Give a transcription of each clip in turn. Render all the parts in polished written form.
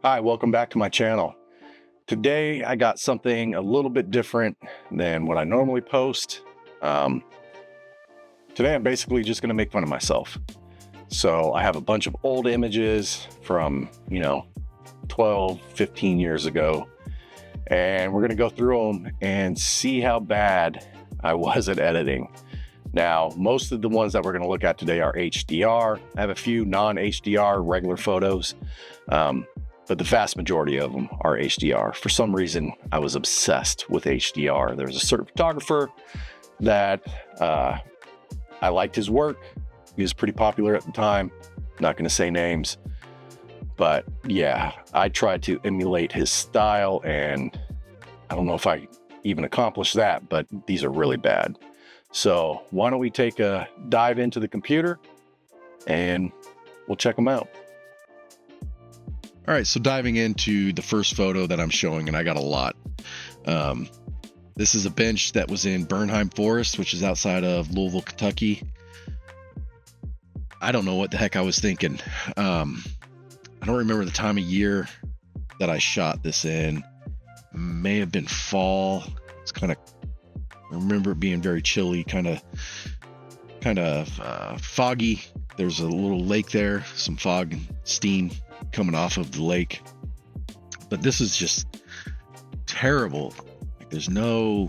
Hi, welcome back to my channel. Today I got something a little bit different than what I normally post. Um, Today I'm basically just going to make fun of myself. So I have a bunch of old images from, 12, 15 years ago, and we're going to go through them and see how bad I was at editing. Now, most of the ones that we're going to look at today are HDR. I have a few non-HDR regular photos. But the vast majority of them are HDR. For some reason, I was obsessed with HDR. There's a certain photographer that I liked his work. He was pretty popular at the time. Not going to say names. But yeah, I tried to emulate his style, and I don't know if I even accomplished that, but these are really bad. So why don't we take a dive into the computer and we'll check them out. All right, so diving into the first photo that I'm showing, and I got a lot. This is a bench that was in Bernheim Forest, which is outside of Louisville, Kentucky. I don't know what the heck I was thinking. I don't remember the time of year that I shot this in. May have been fall. It's I remember it being very chilly, kind of foggy. There's a little lake there, some fog and steam coming off of the lake, but this is just terrible. Like there's no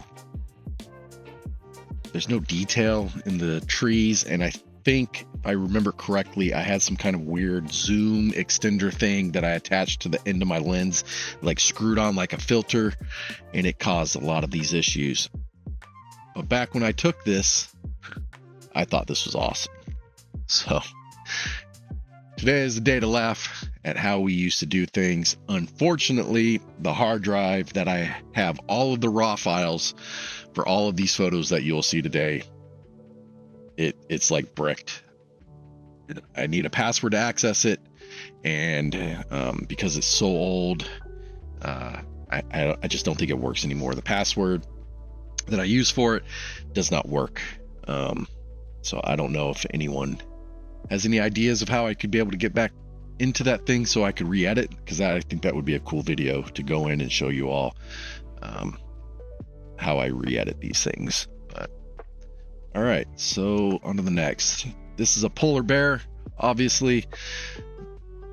detail in the trees, and I think if I remember correctly, I had some kind of weird zoom extender thing that I attached to the end of my lens, like screwed on like a filter, and it caused a lot of these issues. But back when I took this, I thought this was awesome. So today is the day to laugh at how we used to do things. Unfortunately, the hard drive that I have all of the raw files for all of these photos that you'll see today, it's like bricked. I need a password to access it, and because it's so old, I just don't think it works anymore. The password that I use for it does not work. So I don't know if anyone has any ideas of how I could be able to get back into that thing so I could re-edit, because I think that would be a cool video to go in and show you all how I re-edit these things. But all right, so on to the next. This is a polar bear. Obviously,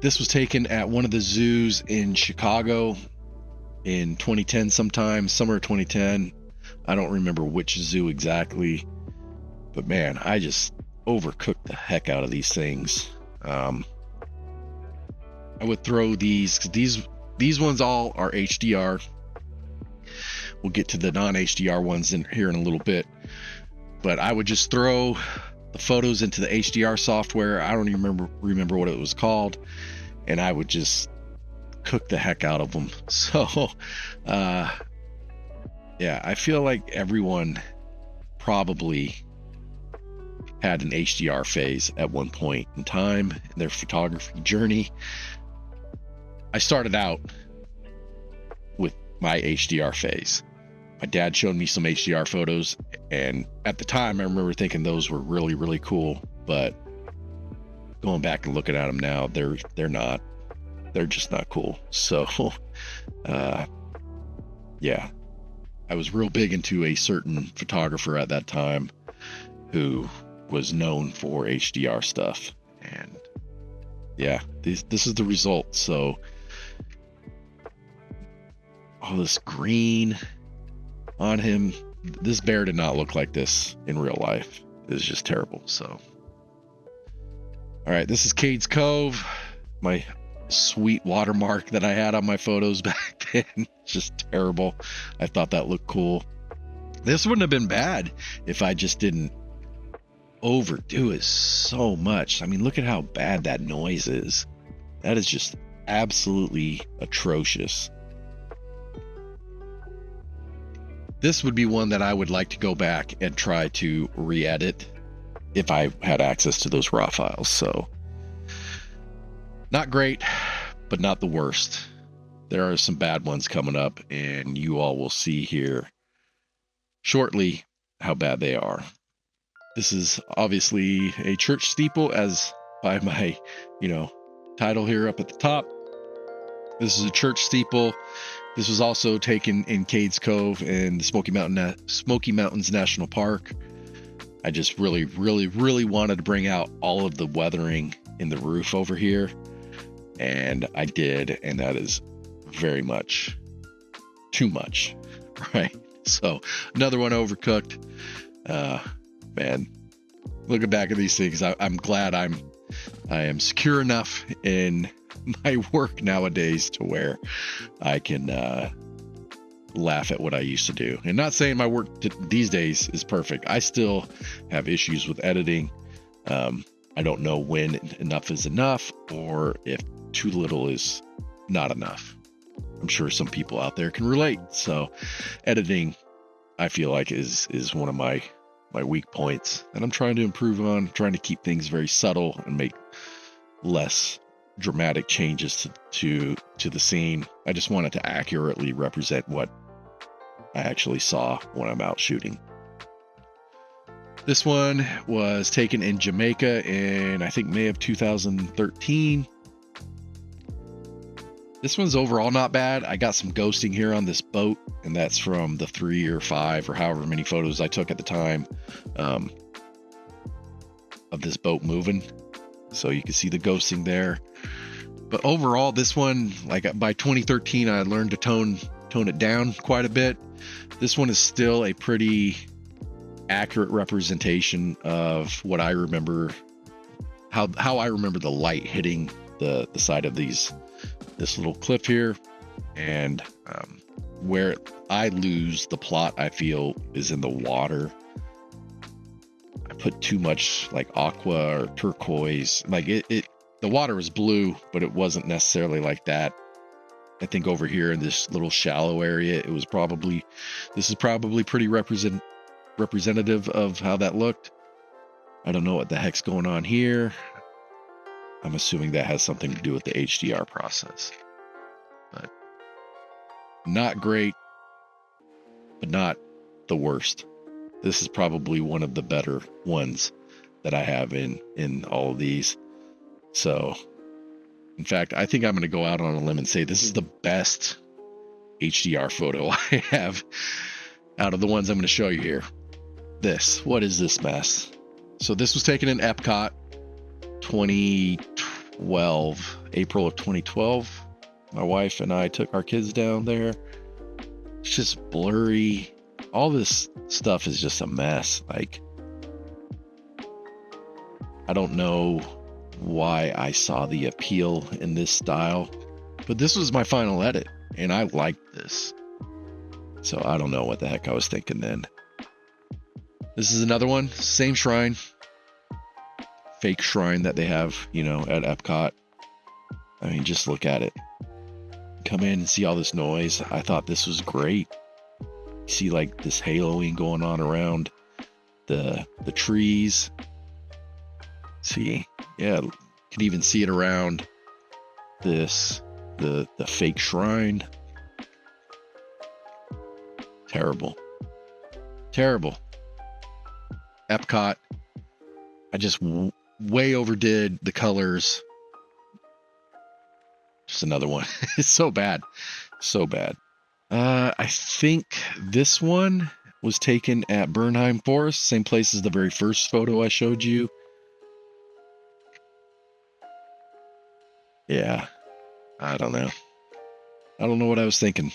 this was taken at one of the zoos in Chicago in 2010 sometime, summer of 2010. I don't remember which zoo exactly, but man, I just overcooked the heck out of these things. I would throw these, because these ones all are HDR. We'll get to the non-HDR ones in here in a little bit, but I would just throw the photos into the HDR software. I don't even remember what it was called, and I would just cook the heck out of them. So yeah, I feel like everyone probably had an HDR phase at one point in time in their photography journey. I started out with my HDR phase. My dad showed me some HDR photos, and at the time I remember thinking those were really, really cool, but going back and looking at them now, they're just not cool. So yeah, I was real big into a certain photographer at that time who was known for HDR stuff, and yeah, this is the result. So all this green on him, this bear did not look like this in real life. It was just terrible. So all right, this is Cades Cove, my sweet watermark that I had on my photos back then. Just terrible. I thought that looked cool. This wouldn't have been bad if I just didn't overdo it so much. I mean, look at how bad that noise is. That is just absolutely atrocious. This would be one that I would like to go back and try to re-edit if I had access to those raw files. So not great, but not the worst. There are some bad ones coming up, and you all will see here shortly how bad they are. This is obviously a church steeple, as by my, title here up at the top. This is a church steeple. This was also taken in Cades Cove in the Smoky Mountains National Park. I just really wanted to bring out all of the weathering in the roof over here, and I did, and that is very much too much, right? So another one overcooked. Man, looking back at these things, I'm glad I am secure enough in my work nowadays to where I can laugh at what I used to do. And not saying my work these days is perfect. I still have issues with editing. I don't know when enough is enough or if too little is not enough. I'm sure some people out there can relate. So editing, I feel like is one of my weak points, and I'm trying to improve on, trying to keep things very subtle and make less dramatic changes to the scene. I just wanted to accurately represent what I actually saw when I'm out shooting. This one was taken in Jamaica in, I think, May of 2013. This one's overall not bad. I got some ghosting here on this boat, and that's from the 3 or 5 or however many photos I took at the time of this boat moving. So you can see the ghosting there. But overall, this one, like by 2013, I learned to tone it down quite a bit. This one is still a pretty accurate representation of what I remember, how I remember the light hitting the side of this little cliff here, and where I lose the plot, I feel, is in the water. I put too much like aqua or turquoise, like the water was blue, but it wasn't necessarily like that. I think over here in this little shallow area, this is probably pretty representative of how that looked. I don't know what the heck's going on here. I'm assuming that has something to do with the HDR process, but not great, but not the worst. This is probably one of the better ones that I have in all of these. So, in fact, I think I'm going to go out on a limb and say this is the best HDR photo I have out of the ones I'm going to show you here. What is this mess? So this was taken in Epcot 2012, April of 2012. My wife and I took our kids down there. It's just blurry. All this stuff is just a mess. Like, I don't know why I saw the appeal in this style, but this was my final edit and I liked this. So I don't know what the heck I was thinking then. This is another one, same shrine, fake shrine that they have, at Epcot. I mean, just look at it. Come in and see all this noise. I thought this was great. See like this haloing going on around the trees. See, yeah, you can even see it around the fake shrine. Terrible. Epcot, I just way overdid the colors. Just another one. It's so bad. I think this one was taken at Bernheim Forest, same place as the very first photo I showed you. Yeah, I don't know what I was thinking.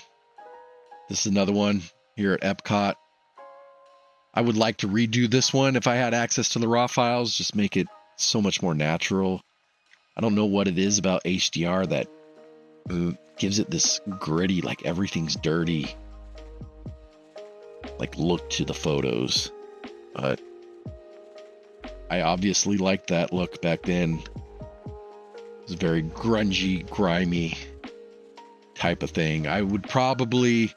This is another one here at Epcot. I would like to redo this one if I had access to the raw files, just make it so much more natural. I don't know what it is about HDR that gives it this gritty, like everything's dirty, like look to the photos. But I obviously liked that look back then. It was very grungy, grimy type of thing. I would probably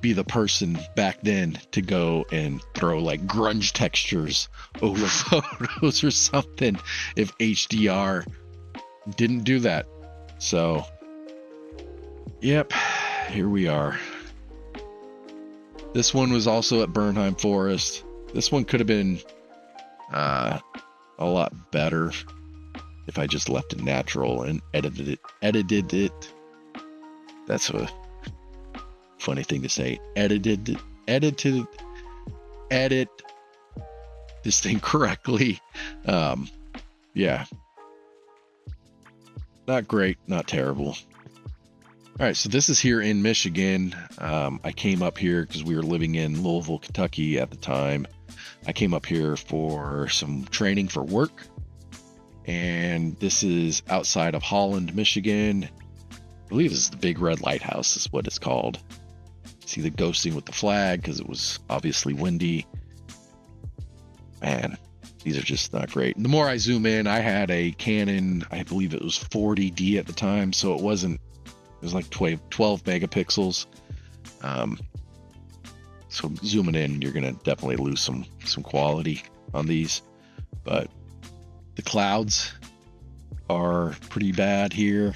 be the person back then to go and throw like grunge textures over photos or something if HDR didn't do that. So, yep, here we are. This one was also at Bernheim Forest. This one could have been a lot better. if I just left it natural and edited it. That's a funny thing to say. Edit this thing correctly. Yeah. Not great, not terrible. All right, so this is here in Michigan. I came up here because we were living in Louisville, Kentucky at the time. I came up here for some training for work. And this is outside of Holland, Michigan. I believe this is the Big Red Lighthouse is what it's called. See the ghosting with the flag because it was obviously windy. Man, these are just not great. And the more I zoom in, I had a Canon, I believe it was 40D at the time. So it was like 12 megapixels. So zooming in, you're going to definitely lose some quality on these. But the clouds are pretty bad here.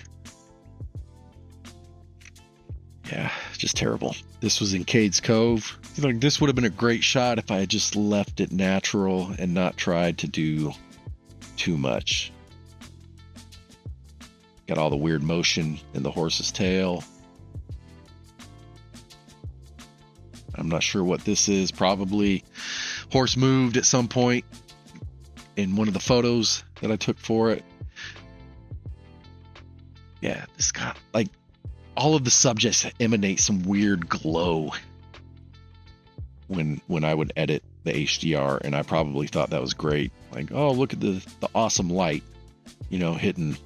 Yeah, just terrible. This was in Cades Cove. Like, this would have been a great shot if I had just left it natural and not tried to do too much. Got all the weird motion in the horse's tail. I'm not sure what this is. Probably horse moved at some point in one of the photos that I took for it. Yeah, this got like all of the subjects emanate some weird glow when I would edit the HDR, and I probably thought that was great. Like, oh, look at the awesome light, you know, hitting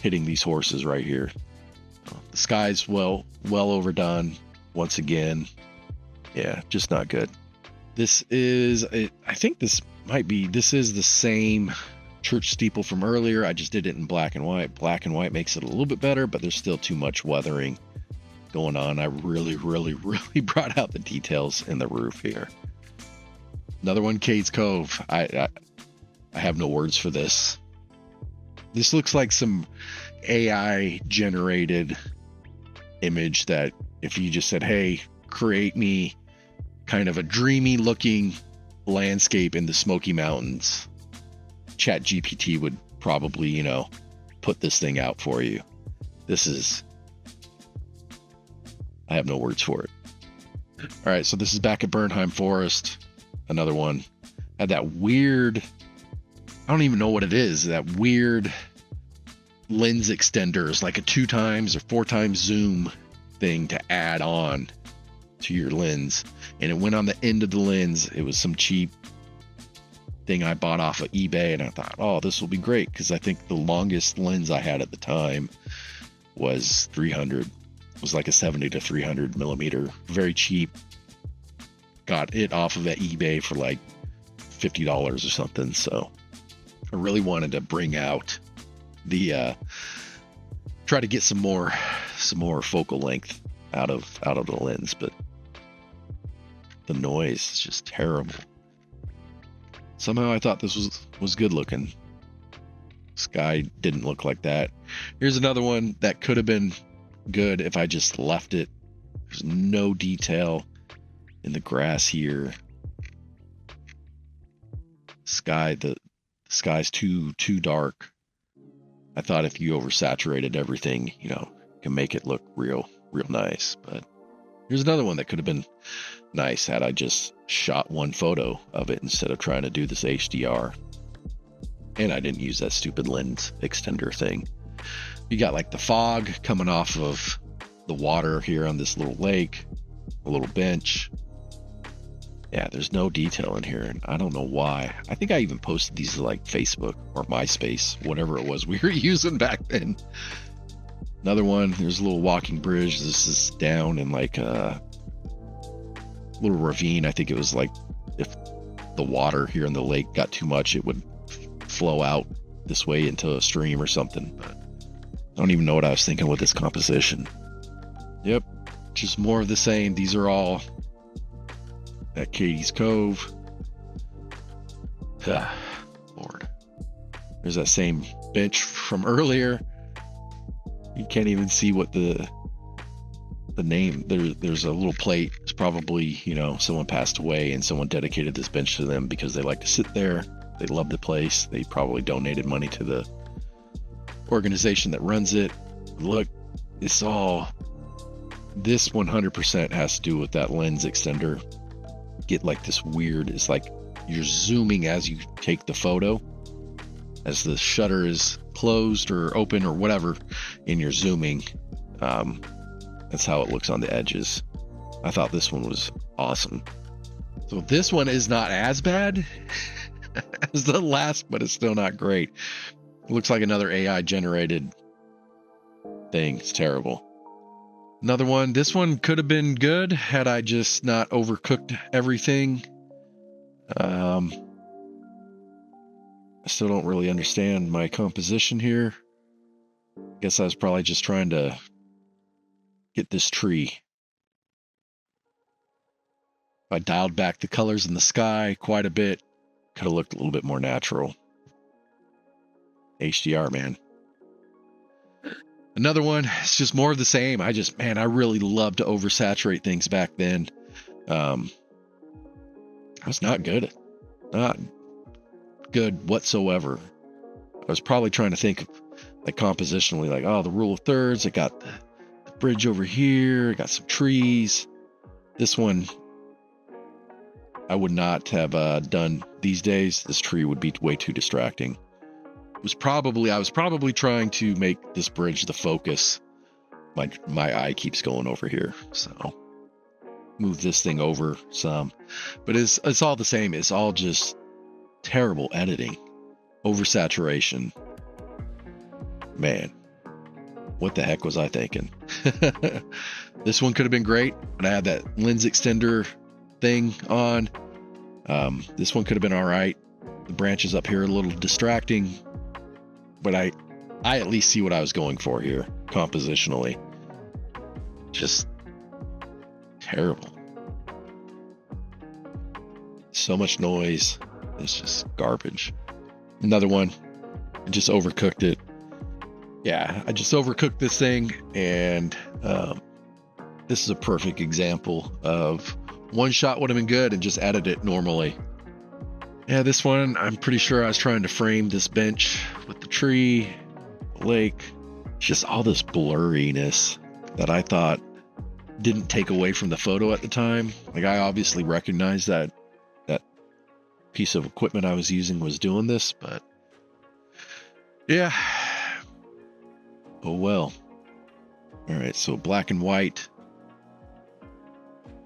these horses right here. The sky's well overdone once again. Yeah, just not good. This is, I think this is the same church steeple from earlier. I just did it in black and white. Black and white makes it a little bit better, but there's still too much weathering going on. I really brought out the details in the roof here. Another one, Cades Cove. I have no words for this. This looks like some AI generated image that if you just said, hey, create me kind of a dreamy looking landscape in the Smoky Mountains, ChatGPT would probably, you know, put this thing out for you. I have no words for it. All right, so this is back at Bernheim Forest. Another one. Had that weird, I don't even know what it is, that weird lens extenders, like a 2x or 4x zoom thing to add on to your lens. And it went on the end of the lens. It was some cheap thing I bought off of eBay, and I thought, oh, this will be great, because I think the longest lens I had at the time was 300. It was like a 70 to 300 millimeter, very cheap. Got it off of that eBay for like $50 or something. So I really wanted to bring out the try to get some more focal length out of the lens, but the noise is just terrible. Somehow I thought this was good looking. Sky didn't look like that. Here's another one that could have been good if I just left it. There's no detail in the grass here. The sky's too dark. I thought if you oversaturated everything, you know, you can make it look real nice. But here's another one that could have been nice had I just shot one photo of it instead of trying to do this HDR. And I didn't use that stupid lens extender thing. You got like the fog coming off of the water here on this little lake, a little bench. Yeah, there's no detail in here, and I don't know why. I think I even posted these to like Facebook or MySpace, whatever it was we were using back then. Another one, there's a little walking bridge. This is down in like a little ravine. I think it was like if the water here in the lake got too much, it would flow out this way into a stream or something. But I don't even know what I was thinking with this composition. Yep, just more of the same. These are all at Cades Cove. Lord. There's that same bench from earlier. You can't even see what the name. There's a little plate. It's probably, you know, someone passed away and someone dedicated this bench to them because they like to sit there. They love the place. They probably donated money to the organization that runs it. Look, this 100% has to do with that lens extender. Get like this weird, it's like you're zooming as you take the photo, as the shutter is closed or open or whatever, and you're zooming. That's how it looks on the edges. I thought this one was awesome. So this one is not as bad as the last, but it's still not great. It looks like another AI generated thing. It's terrible. Another one, this one could have been good had I just not overcooked everything. I still don't really understand my composition here. Guess I was probably just trying to get this tree. I dialed back the colors in the sky quite a bit. Could have looked a little bit more natural. HDR, man. Another one, it's just more of the same. I really loved to oversaturate things back then. I was not good whatsoever. I was probably trying to think of like compositionally, like, oh, the rule of thirds. I got the bridge over here. I got some trees. This one, I would not have done these days. This tree would be way too distracting. I was probably trying to make this bridge the focus. My eye keeps going over here, so move this thing over some. But it's all the same. It's all just terrible editing, oversaturation. Man, what the heck was I thinking? This one could have been great, but I had that lens extender thing on. This one could have been all right. The branches up here are a little distracting, but I at least see what I was going for here compositionally. Just terrible. So much noise. It's just garbage. Another one, I just overcooked it. Yeah, I just overcooked this thing, and this is a perfect example of one shot would have been good and just edit it normally. Yeah, this one, I'm pretty sure I was trying to frame this bench with the tree, the lake, just all this blurriness that I thought didn't take away from the photo at the time. Like, I obviously recognized that piece of equipment I was using was doing this, but yeah. Oh well. All right, so black and white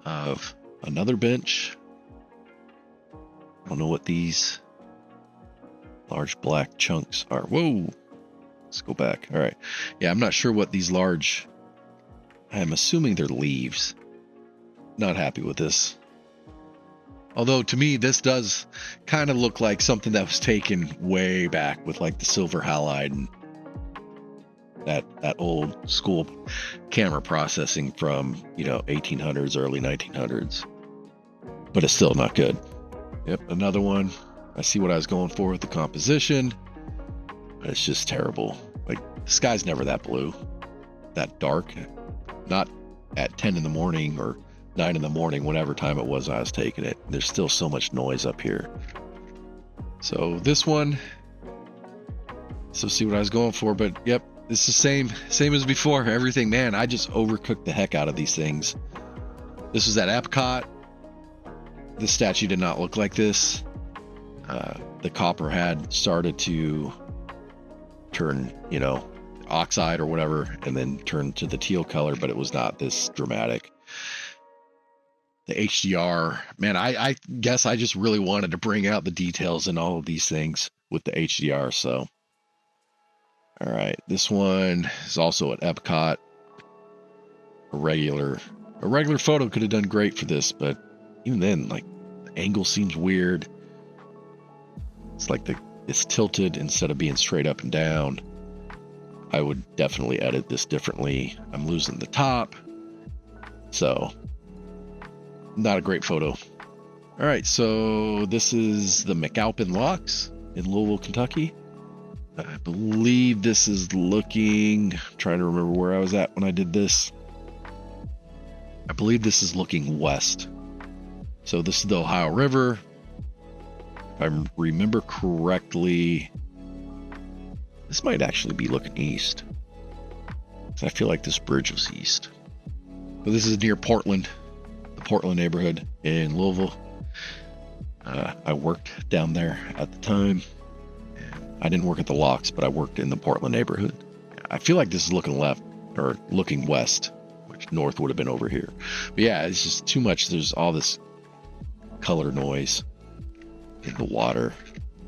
of another bench. I don't know what these large black chunks are. Whoa, let's go back. All right, yeah, I'm not sure what these large, I'm assuming they're leaves. Not happy with this. Although to me, this does kind of look like something that was taken way back with like the silver halide and that old school camera processing from, 1800s, early 1900s. But it's still not good. Yep, another one. I see what I was going for with the composition, but it's just terrible. Like, the sky's never that blue, that dark. Not at 10 in the morning or 9 in the morning, whatever time it was I was taking it. There's still so much noise up here. So this one, so see what I was going for, but yep, it's the same as before. Everything, man, I just overcooked the heck out of these things. This was at Epcot. This statue did not look like this. The copper had started to turn, oxide or whatever, and then turn to the teal color, but it was not this dramatic. The HDR, man, I guess I just really wanted to bring out the details in all of these things with the HDR. So, all right, this one is also at Epcot. A regular photo could have done great for this, but even then, like, the angle seems weird. It's like it's tilted instead of being straight up and down. I would definitely edit this differently. I'm losing the top, so not a great photo. All right, so this is the McAlpin Locks in Louisville, Kentucky. I believe this is looking, I'm trying to remember where I was at when I did this. I believe this is looking west. So this is the Ohio River. If I remember correctly, This might actually be looking east. I feel like this bridge was east. But this is near Portland, the Portland neighborhood in Louisville. I worked down there at the time. I didn't work at the locks, but I worked in the Portland neighborhood. I feel like this is looking left or looking west, which north would have been over here. But yeah, it's just too much. There's all this color noise in the water.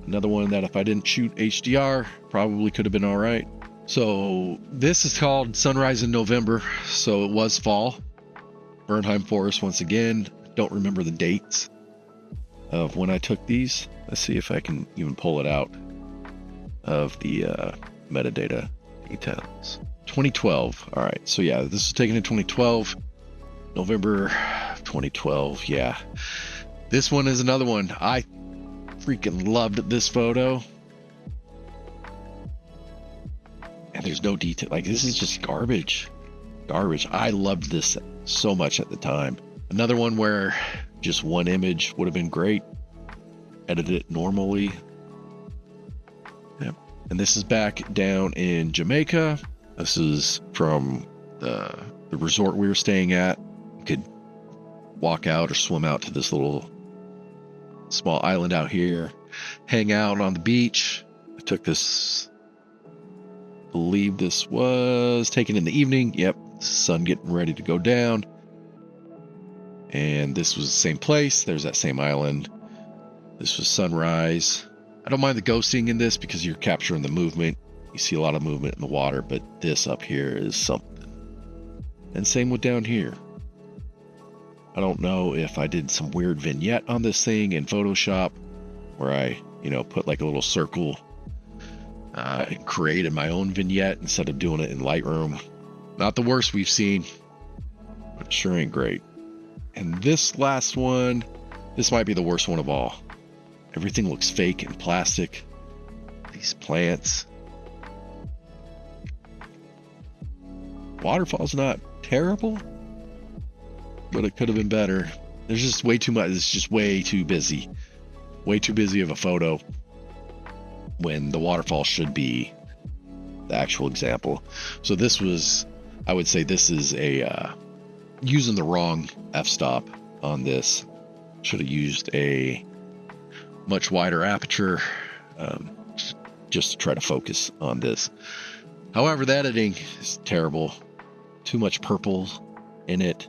Another one that if I didn't shoot HDR, probably could have been all right. So this is called Sunrise in November. So it was fall. Bernheim Forest once again. Don't remember the dates of when I took these. Let's see if I can even pull it out of the metadata details. 2012. All right. So yeah, this was taken in 2012. November 2012. Yeah. This one is another one. I freaking loved this photo. And there's no detail. Like, this is just garbage. Garbage. I loved this so much at the time. Another one where just one image would have been great. Edit it normally. Yep. And this is back down in Jamaica. This is from the resort we were staying at. You could walk out or swim out to this little small island out here, hang out on the beach. I took this, believe this was taken in the evening. Yep, sun getting ready to go down. And this was the same place. There's that same island. This was sunrise. I don't mind the ghosting in this because you're capturing the movement. You see a lot of movement in the water, but this up here is something. And same with down here. I don't know if I did some weird vignette on this thing in Photoshop where I, put like a little circle and created my own vignette instead of doing it in Lightroom. Not the worst we've seen, but it sure ain't great. And this last one, this might be the worst one of all. Everything looks fake and plastic. These plants. Waterfall's not terrible, but it could have been better. There's just way too much. It's just way too busy. Way too busy of a photo when the waterfall should be the actual example. So this was, I would say this is a using the wrong f-stop on this. Should have used a much wider aperture just to try to focus on this. However, the editing is terrible. Too much purple in it.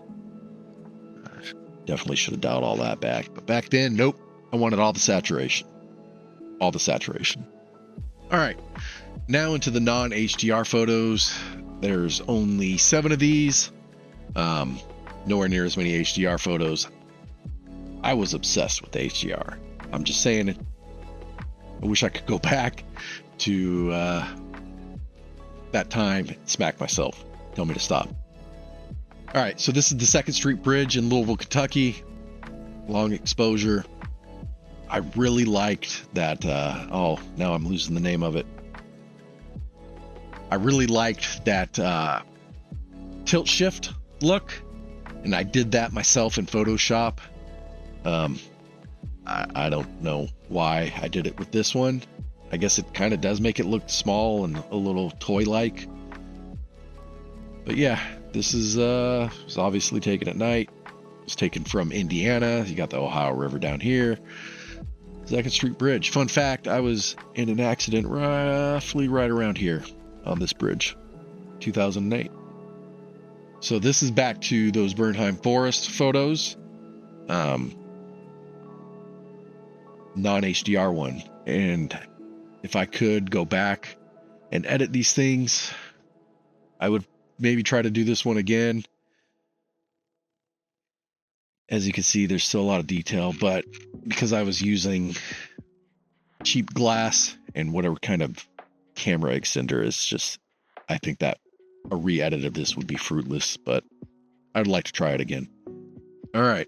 Definitely should have dialed all that back. But back then, nope. I wanted all the saturation. All the saturation. All right. Now into the non-HDR photos. There's only 7 of these. Nowhere near as many HDR photos. I was obsessed with HDR. I'm just saying it. I wish I could go back to that time and smack myself. Tell me to stop. All right, so this is the 2nd Street Bridge in Louisville, Kentucky. Long exposure. I really liked that. Oh, now I'm losing the name of it. I really liked that tilt shift look, and I did that myself in Photoshop. I don't know why I did it with this one. I guess it kind of does make it look small and a little toy-like. But yeah, this is was obviously taken at night. It was taken from Indiana. You got the Ohio River down here. 2nd Street Bridge. Fun fact, I was in an accident roughly right around here on this bridge, 2008. So this is back to those Bernheim Forest photos. Non-HDR one. And if I could go back and edit these things, I would maybe try to do this one again. As you can see, there's still a lot of detail, but because I was using cheap glass and whatever kind of camera extender is just, I think that a re-edit of this would be fruitless, but I'd like to try it again. All right.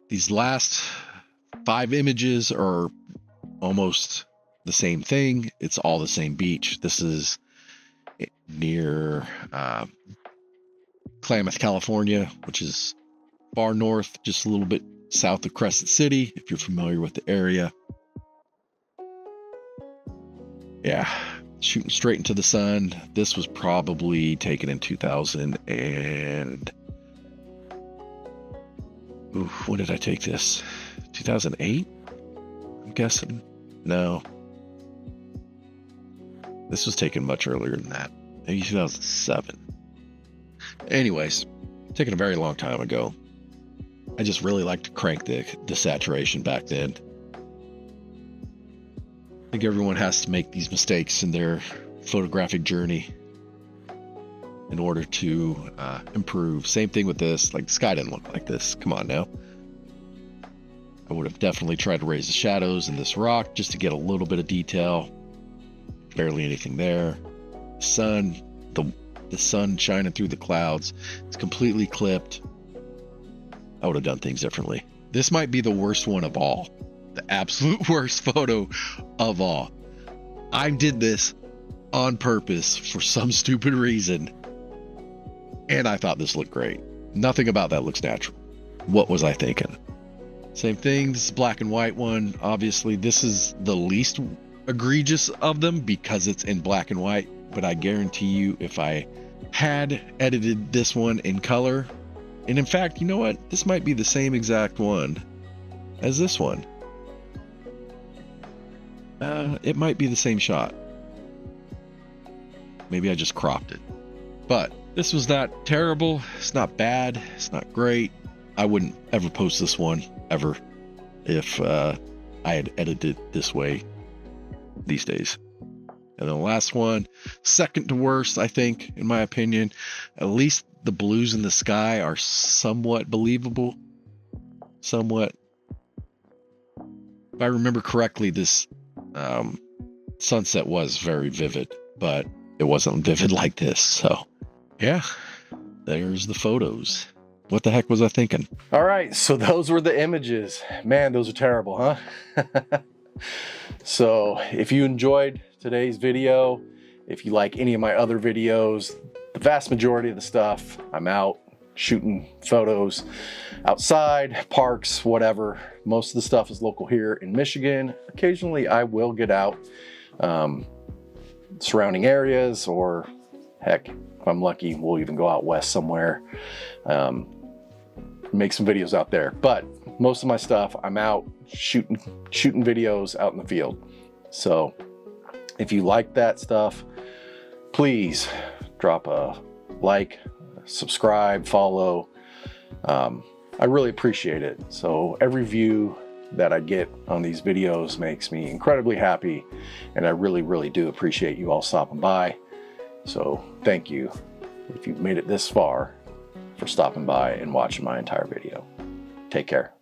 These last 5 images are almost the same thing. It's all the same beach. This is near Klamath, California, which is far north, just a little bit south of Crescent City, if you're familiar with the area. Yeah, shooting straight into the sun. This was probably taken in 2000 and when did I take this? 2008? I'm guessing. No. This was taken much earlier than that. Maybe 2007. Anyways, taken a very long time ago. I just really liked to crank the saturation back then. I think everyone has to make these mistakes in their photographic journey in order to improve. Same thing with this. Like, the sky didn't look like this. Come on now. I would have definitely tried to raise the shadows in this rock just to get a little bit of detail. Barely anything there. Sun, the sun shining through the clouds. It's completely clipped. I would have done things differently. This might be the worst one of all. The absolute worst photo of all. I did this on purpose for some stupid reason, and I thought this looked great. Nothing about that looks natural. What was I thinking? Same thing. This is a black and white one. Obviously, this is the least egregious of them because it's in black and white, but I guarantee you if I had edited this one in color, and in fact, you know what? This might be the same exact one as this one. It might be the same shot. Maybe I just cropped it. But this was not terrible. It's not bad. It's not great. I wouldn't ever post this one ever if I had edited it this way these days. And then the last one, second to worst, I think, in my opinion. At least the blues in the sky are somewhat believable. Somewhat. If I remember correctly, this sunset was very vivid, but it wasn't vivid like this. So, yeah, there's the photos. What the heck was I thinking? All right, so those were the images. Man, those are terrible, huh? So if you enjoyed today's video, if you like any of my other videos, the vast majority of the stuff, I'm out shooting photos outside, parks, whatever. Most of the stuff is local here in Michigan. Occasionally I will get out surrounding areas, or heck, if I'm lucky, we'll even go out west somewhere, make some videos out there. But most of my stuff, I'm out shooting videos out in the field. So if you like that stuff, please drop a like, subscribe, follow. I really appreciate it. So every view that I get on these videos makes me incredibly happy, and I really, really do appreciate you all stopping by. So thank you, if you've made it this far, for stopping by and watching my entire video. Take care.